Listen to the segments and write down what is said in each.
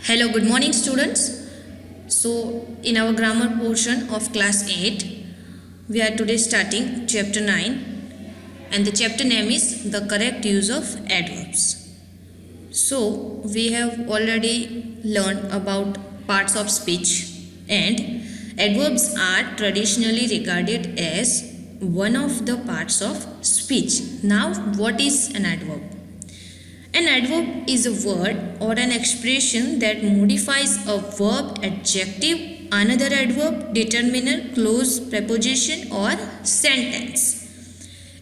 Hello, good morning, students. So, in our grammar portion of class 8, we are today starting chapter 9, and the chapter name is the correct use of adverbs. So, we have already learned about parts of speech, and adverbs are traditionally regarded as one of the parts of speech. Now, what is an adverb? An adverb is a word or an expression that modifies a verb, adjective, another adverb, determiner, clause, preposition, or sentence.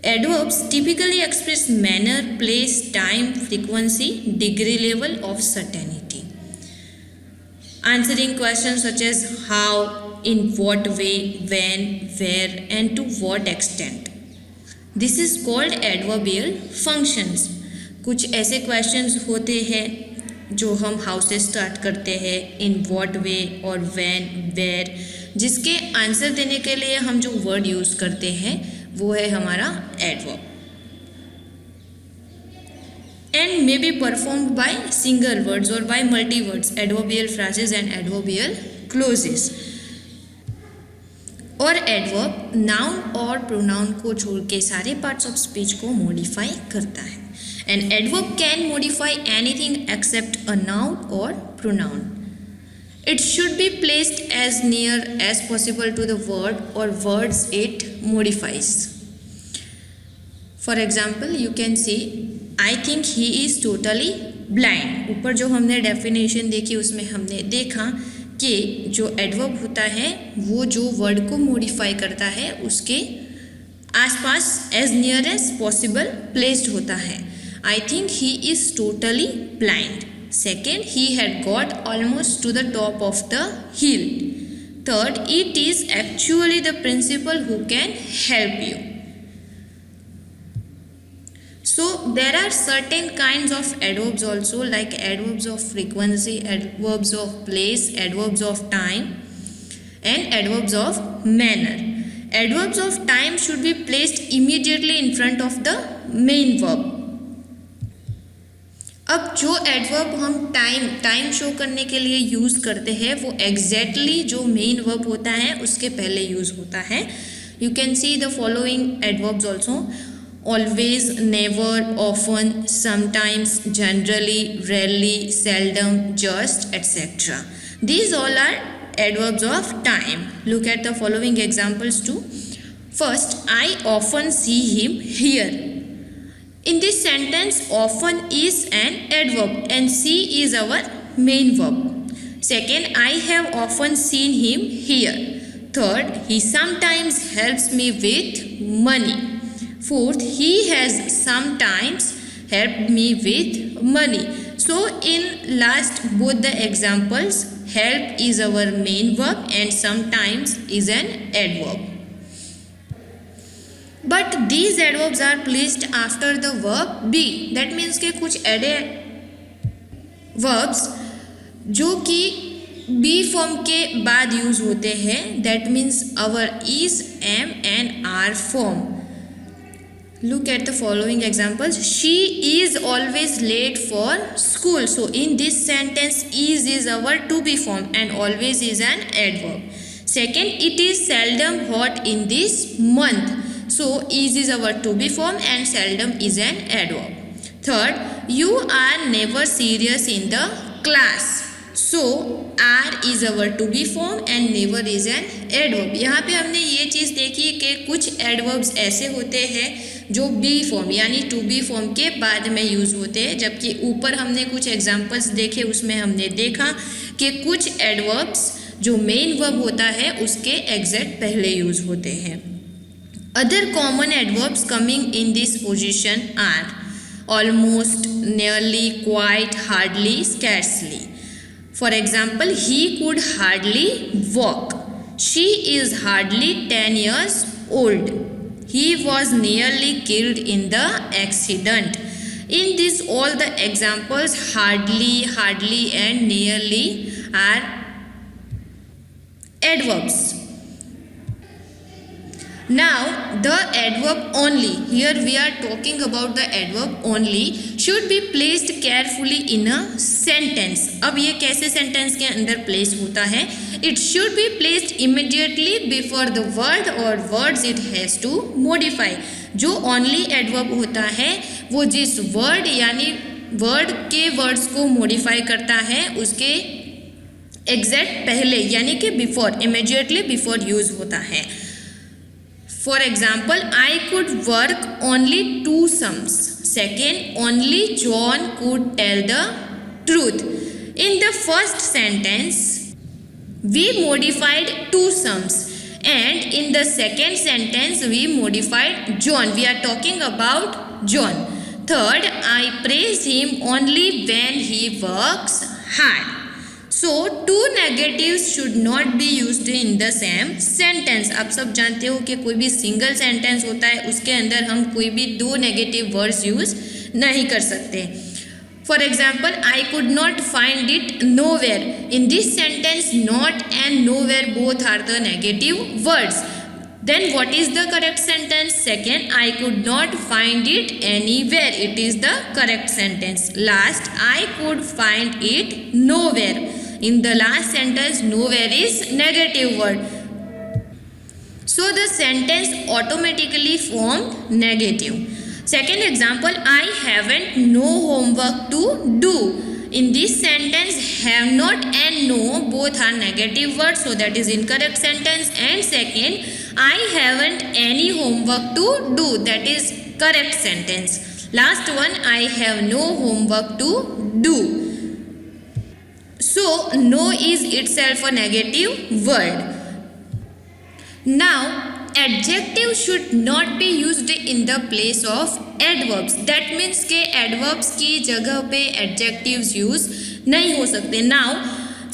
Adverbs typically express manner, place, time, frequency, degree level of certainty. Answering questions such as how, in what way, when, where, and to what extent. This is called adverbial functions. कुछ ऐसे questions होते हैं जो हम how से start करते हैं, in what way और व्हेन, वेयर, जिसके आंसर देने के लिए हम जो वर्ड यूज़ करते हैं वो है हमारा adverb and may be performed by single words और by multi words, adverbial phrases and adverbial clauses. और एडवर्ब नाउन और प्रोनाउन को छोड़ के सारे पार्ट्स ऑफ स्पीच को मॉडिफाई करता है. An adverb can modify anything except a noun or pronoun. It should be placed as near as possible to the word or words it modifies. For example, you can see, I think he is totally blind. ऊपर जो हमने definition देखी उसमें हमने देखा कि जो adverb होता है वो जो वर्ड को मॉडिफाई करता है उसके आसपास as near as possible placed होता है. I think he is totally blind. Second, he had got almost to the top of the hill. Third, it is actually the principal who can help you. So, there are certain kinds of adverbs also, like adverbs of frequency, adverbs of place, adverbs of time, and adverbs of manner. Adverbs of time should be placed immediately in front of the main verb. अब जो adverb हम time show करने के लिए use करते हैं वो exactly जो मेन वर्ब होता है उसके पहले यूज़ होता है. You can see the following adverbs also: always, never, often, sometimes, generally, rarely, seldom, just, etcetera. These all are adverbs of time. Look at the following examples too. First, I often see him here. In this sentence, often is an adverb and see is our main verb. Second, I have often seen him here. Third, he sometimes helps me with money. Fourth, he has sometimes helped me with money. So, in last both the examples, help is our main verb and sometimes is an adverb. But these adverbs are placed after the verb be. That means कि कुछ verbs जो कि be form के बाद use होते हैं. That means our is, am and are form. Look at the following examples. She is always late for school. So in this sentence, is our to be form and always is an adverb. Second, it is seldom hot in this month. So, is our to be form and seldom is an adverb. Third, you are never serious in the class. So, are is our to be form and never is an adverb. यहाँ पे हमने ये चीज़ देखी कि कुछ adverbs ऐसे होते हैं जो be form यानी to be form के बाद में यूज़ होते हैं, जबकि ऊपर हमने कुछ examples देखे उसमें हमने देखा कि कुछ adverbs जो main verb होता है उसके exact पहले यूज़ होते हैं. Other common adverbs coming in this position are almost, nearly, quite, hardly, scarcely. For example, he could hardly walk. She is hardly 10 years old. He was nearly killed in the accident. In this, all the examples hardly and nearly are adverbs. Now the adverb only, here we are talking about the adverb only, should be placed carefully in a sentence. अब ये कैसे sentence के अंदर place होता है? It should be placed immediately before the word or words it has to modify. जो only adverb होता है वो जिस word यानी word के words को modify करता है उसके exact पहले यानी कि before, immediately before use होता है. For example, I could work only 2 sums. Second, only John could tell the truth. In the first sentence, we modified 2 sums. And in the second sentence, we modified John. We are talking about John. Third, I praise him only when he works hard. So, 2 negatives should not be used in the same sentence. आप सब जानते हो कि कोई भी single sentence होता है उसके अंदर हम कोई भी 2 नेगेटिव वर्ड्स यूज नहीं कर सकते. For example, I could not find it nowhere. In this sentence not and nowhere both are the negative words. Then what is the correct sentence? Second, I could not find it anywhere. It is the correct sentence. Last, I could find it nowhere. In the last sentence, nowhere is negative word. So the sentence automatically formed negative. Second example, I haven't no homework to do. In this sentence, have not and no both are negative words, so that is incorrect sentence. And second, I haven't any homework to do, that is correct sentence. Last one, I have no homework to do. So no is itself a negative word. Now adjective should not be used in the place of adverbs. That means के adverbs की जगह पे adjectives use नहीं हो सकते. Now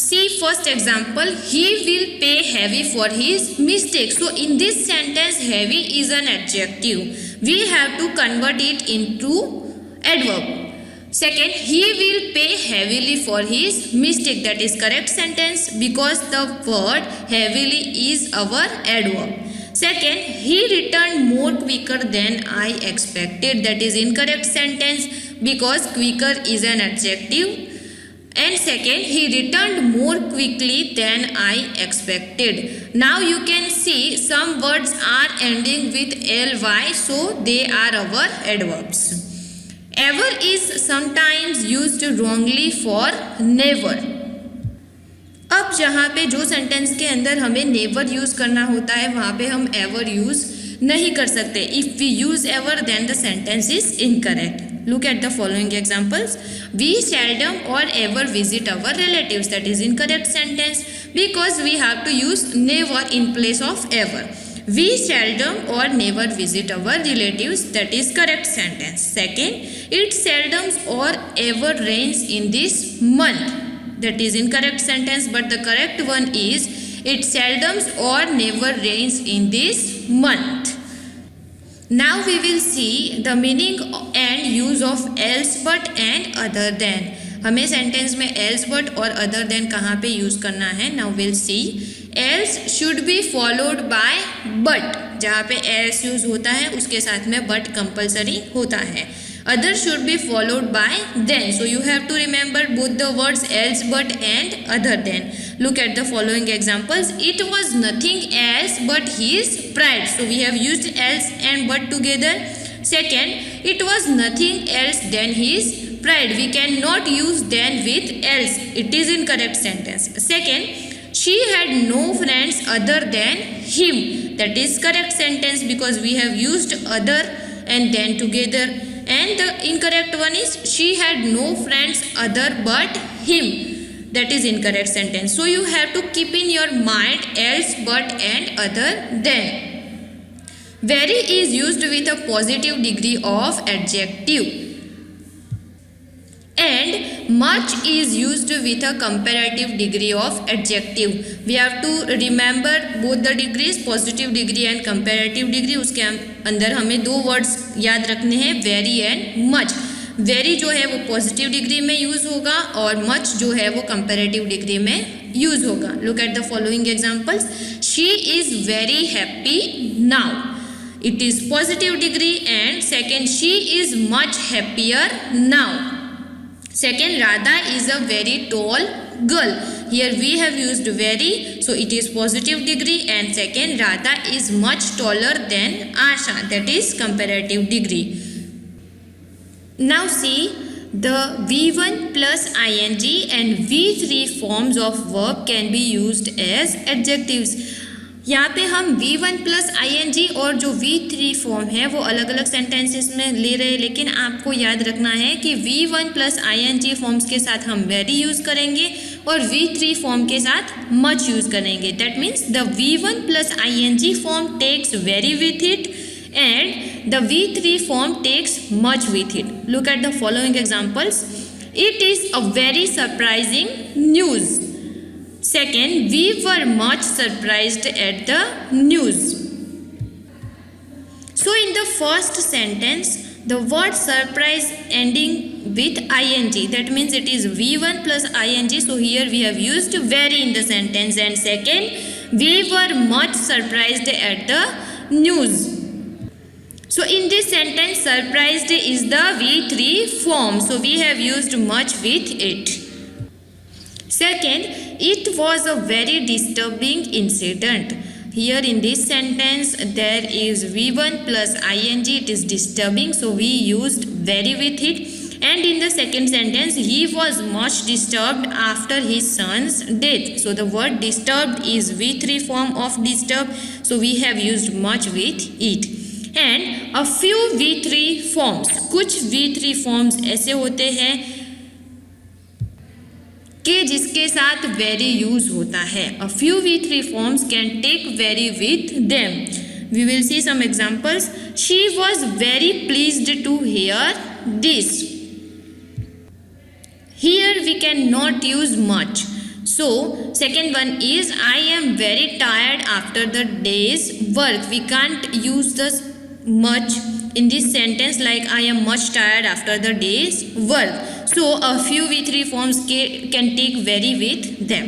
see first example, he will pay heavy for his mistake. So in this sentence, heavy is an adjective. We have to convert it into adverb. Second, he will pay heavily for his mistake. That is correct sentence because the word heavily is our adverb. Second, he returned more quicker than I expected. That is incorrect sentence because quicker is an adjective. And second, he returned more quickly than I expected. Now you can see some words are ending with ly, so they are our adverbs. Ever is sometimes used wrongly for never. अब जहाँ पे जो sentence के अंदर हमें never use करना होता है वहाँ पे हम एवर यूज नहीं कर सकते. If we use ever then the sentence is incorrect. Look at the following examples. We seldom or ever visit our relatives. That is incorrect sentence because we have to use never in place of ever. We seldom or never visit our relatives. That is correct sentence. Second, it seldom or ever rains in this month. That is incorrect sentence, but the correct one is it seldom or never rains in this month. Now we will see the meaning and use of else but and other than. हमें sentence में else but और other than कहाँ पे use करना है. Now we'll see. Else should be followed by but. जहाँ पे else use होता है उसके साथ में but कंपलसरी होता है. Other should be followed by then. So you have to remember both the words else but and other than. Look at the following examples. It was nothing else but his pride. So we have used else and but together. Second, it was nothing else than his pride. We cannot use then with else. It is incorrect sentence. Second, she had no friends other than him. That is correct sentence because we have used other and then together. And the incorrect one is she had no friends other but him. That is incorrect sentence. So you have to keep in your mind else but and other than. Very is used with a positive degree of adjective. And much is used with a comparative degree of adjective. We have to remember both the degrees, positive degree and comparative degree. उसके अंदर हमें 2 words याद रखने हैं, very and much. very जो है वो positive degree में यूज़ होगा और much जो है वो कंपेरेटिव डिग्री में यूज़ होगा. Look at the following examples. She is very happy now. it is positive degree. And second, she is much happier now. Second, Radha is a very tall girl. Here we have used very, so it is positive degree. And second, Radha is much taller than Asha, that is comparative degree. Now see, the V1 plus ing and V3 forms of verb can be used as adjectives. यहाँ पे हम V1 plus ing और जो V3 form है वो अलग अलग sentences में ले रहे हैं, लेकिन आपको याद रखना है कि V1 प्लस ing फॉर्म्स के साथ हम very यूज़ करेंगे और V3 फॉर्म के साथ much यूज़ करेंगे. That means the V1 plus ing form takes very with it and the V3 form takes much with it. Look at the following examples. It is a very surprising news. Second, we were much surprised at the news. So in the first sentence, the word surprise ending with ing, that means it is V1 plus ing. So here we have used very in the sentence. And second, we were much surprised at the news. So in this sentence, surprised is the V3 form. So we have used much with it. Second, it was a very disturbing incident. Here in this sentence, there is V1 plus ing. It is disturbing. So we used very with it. And in the second sentence, he was much disturbed after his son's death. So the word disturbed is V3 form of disturb. So we have used much with it. And a few V3 forms, कुछ V3 forms ऐसे होते हैं कि जिसके साथ very use होता है. A few V3 forms can take very with them. We will see some examples. She was very pleased to hear this. Here we cannot use much. So second one is I am very tired after the day's work. We can't use the much in this sentence like I am much tired after the day's work. So a few V3 forms can take very with them.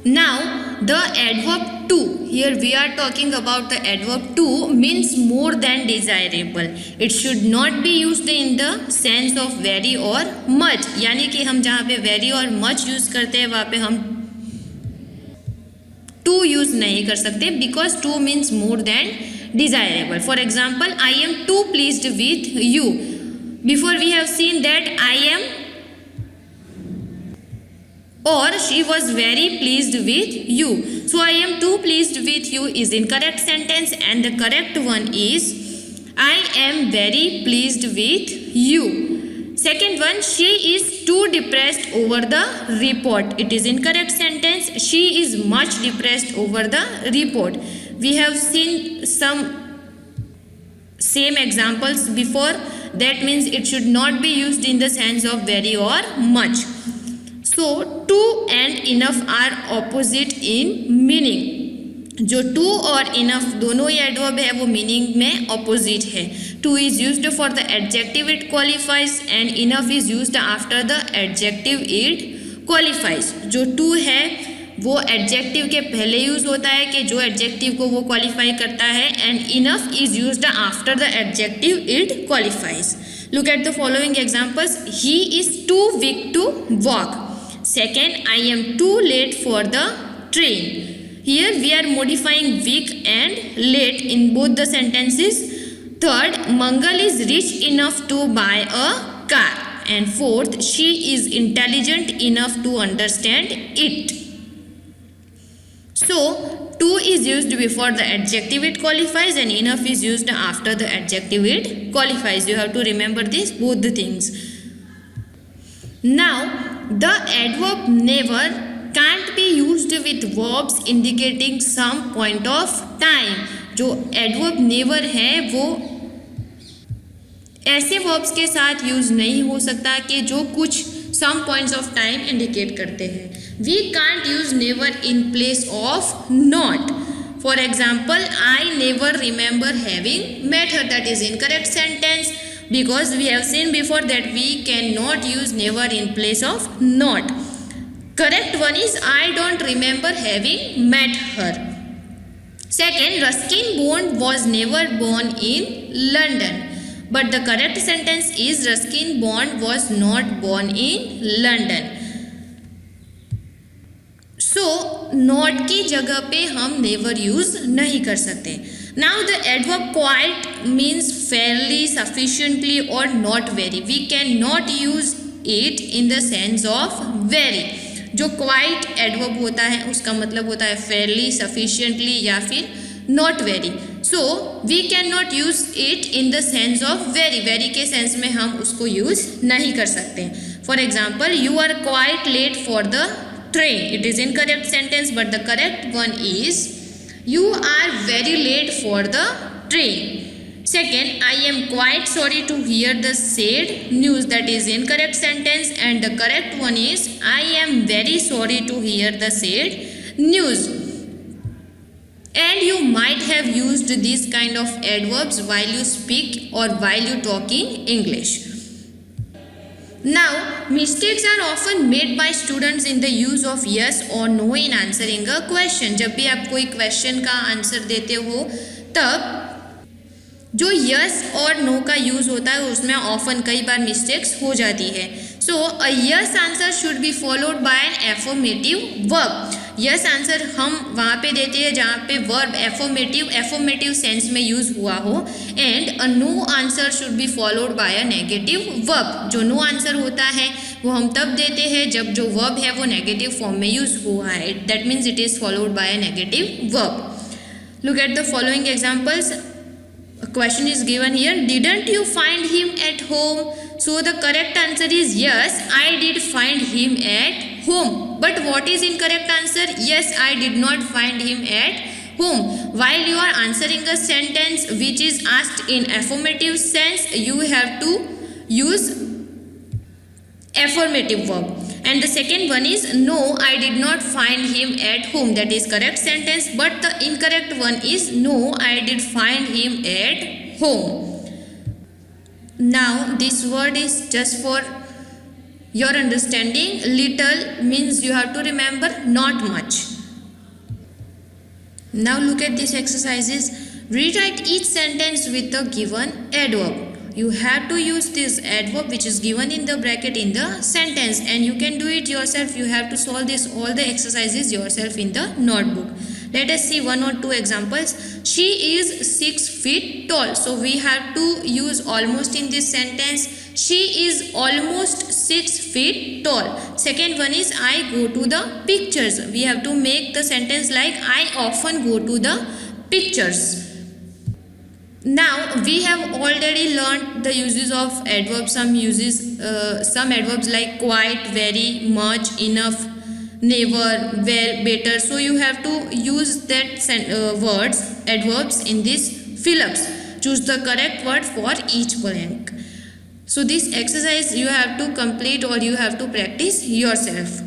Now the adverb to. Here we are talking about the adverb to means more than desirable. It should not be used in the sense of very or much. यानी कि हम जहाँ पे very और much use करते हैं वहाँ पे हम to use नहीं कर सकते because to means more than desirable. For example, I am too pleased with you. Before we have seen that I am or she was very pleased with you. So I am too pleased with you is incorrect sentence and the correct one is I am very pleased with you. Second one, she is too depressed over the report. It is incorrect sentence. She is much depressed over the report. We have seen some same examples before. That means it should not be used in the sense of very or much. So to and enough are opposite in meaning. जो to और enough दोनों ही adverb है वो meaning में opposite है. To is used for the adjective it qualifies and enough is used after the adjective it qualifies. जो to है वो एडजेक्टिव के पहले यूज होता है कि जो एडजेक्टिव को वो क्वालिफाई करता है and enough is used after the adjective it qualifies. Look at the following examples. He is too weak to walk. Second, I am too late for the train. Here we are modifying weak and late in both the sentences. Third, Mangal is rich enough to buy a car. And fourth, she is intelligent enough to understand it. So, to is used before the adjective it qualifies and enough is used after the adjective it qualifies. You have to remember this, both the things. Now, the adverb never can't be used with verbs indicating some point of time. जो adverb never है वो ऐसे verbs के साथ use नहीं हो सकता कि जो कुछ some points of time indicate करते हैं. We can't use never in place of not. For example, I never remember having met her. That is incorrect sentence because we have seen before that we cannot use never in place of not. Correct one is I don't remember having met her. Second, Ruskin Bond was never born in London. But the correct sentence is Ruskin Bond was not born in London. So, not की जगह पे हम never use नहीं कर सकते. Now the adverb quite means fairly, sufficiently or not very. We cannot use it in the sense of very. जो quite adverb होता है उसका मतलब होता है फेयरली, सफिशिएंटली या फिर not very. So we can not use it in the sense of very. Very के सेंस में हम उसको यूज नहीं कर सकते. For example, you are quite late for the train. It is incorrect sentence but the correct one is you are very late for the train. Second, I am quite sorry to hear the sad news. That is incorrect sentence and the correct one is I am very sorry to hear the sad news. And you might have used these kind of adverbs while you speak or while you talk in English. Now, mistakes are often made by students in the use of yes or no in answering a question. जब भी आप कोई question का answer देते हो तब जो yes और नो का यूज़ होता है उसमें ऑफन कई बार मिस्टेक्स हो जाती है. So a yes answer should be followed by an affirmative verb. Yes answer हम वहाँ पे देते हैं जहाँ पे वर्ब एफर्मेटिव सेंस में यूज़ हुआ हो. And a no answer should be followed by a negative verb. जो नो आंसर होता है वो हम तब देते हैं जब जो वर्ब है वो नेगेटिव फॉर्म में यूज़ हुआ है. That means it is followed by a negative verb. Look at the following examples. A question is given here. Didn't you find him at home? So the correct answer is yes, I did find him at home. But what is incorrect answer? Yes, I did not find him at home. While you are answering a sentence which is asked in affirmative sense, you have to use affirmative verb. And the second one is no, I did not find him at home. That is correct sentence, but the incorrect one is no, I did find him at home. Now this word is just for your understanding. Little means you have to remember not much. Now look at these exercises. Rewrite each sentence with the given adverb. You have to use this adverb which is given in the bracket in the sentence, and you can do it yourself. You have to solve this all the exercises yourself in the notebook. Let us see one or two examples. She is 6 feet tall. So we have to use almost in this sentence. She is almost 6 feet tall. Second one is I go to the pictures. We have to make the sentence like I often go to the pictures. Now we have already learned the uses of adverbs. Some adverbs like quite, very, much, enough, never, well, better. So you have to use that adverbs in these fill-ups. Choose the correct word for each blank. So this exercise you have to complete or you have to practice yourself.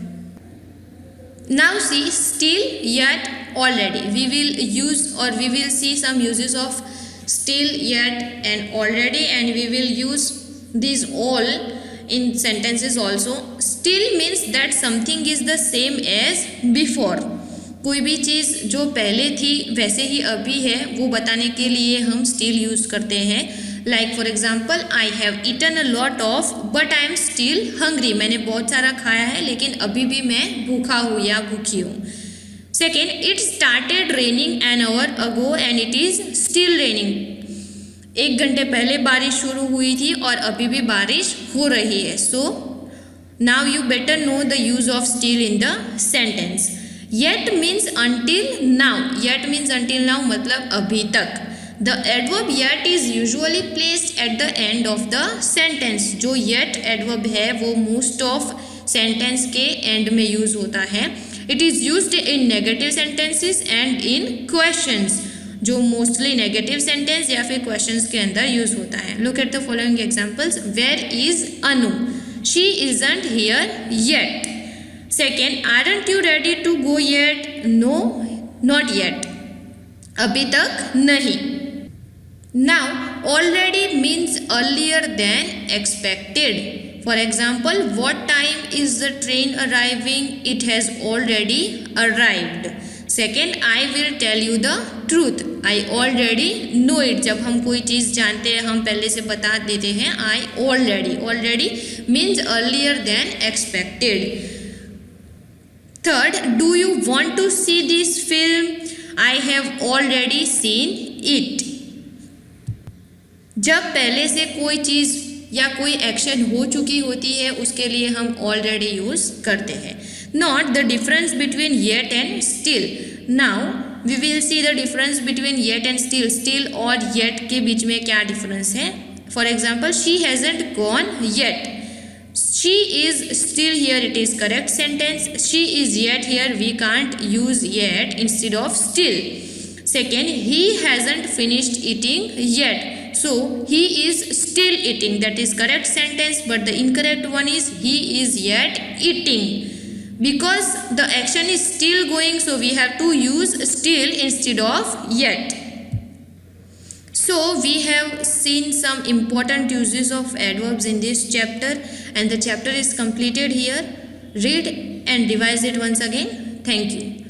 Now see still, yet, already. We will use or we will see some uses of still, yet and already, and we will use these all in sentences also. Still means that something is the same as before. कोई भी चीज़ जो पहले थी वैसे ही अभी है वो बताने के लिए हम still यूज़ करते हैं. Like for example, I have eaten a lot of but I am still hungry. मैंने बहुत सारा खाया है लेकिन अभी भी मैं भूखा हूँ या भूखी हूँ. Second, it started raining an hour ago and it is still raining. 1 घंटे पहले बारिश शुरू हुई थी और अभी भी बारिश हो रही है. So now you better know the use of still in the sentence. Yet means until now. Yet means until now मतलब अभी तक. The adverb yet is usually placed at the end of the sentence. जो yet adverb है वो most of sentence के end में use होता है. It is used in negative sentences and in questions. जो मोस्टली नेगेटिव सेंटेंस या फिर क्वेश्चंस के अंदर यूज होता है. Look at the following examples. Where is Anu? She isn't here yet. Second, aren't you ready to go yet? No, not yet. अभी तक नहीं. Now already means earlier than expected. For example, what time is the train arriving? It has already arrived. Second, I will tell you the truth, I already know it, जब हम कोई चीज़ जानते हैं हम पहले से बता देते हैं I already, already means earlier than expected. Third, do you want to see this film, I have already seen it, जब पहले से कोई चीज़ या कोई एक्शन हो चुकी होती है उसके लिए हम ऑलरेडी यूज़ करते हैं। Not the difference between yet and still, now we will see the difference between yet and still, still और येट के बीच में क्या डिफरेंस है। For example, she hasn't gone yet, she is still here, it is correct sentence, she is yet here, we can't use yet instead of still. Second, he hasn't finished eating yet, so he is still eating, that is correct sentence, but the incorrect one is he is yet eating, because the action is still going, so we have to use still instead of yet. So we have seen some important uses of adverbs in this chapter, and the chapter is completed here. Read and revise it once again. Thank you.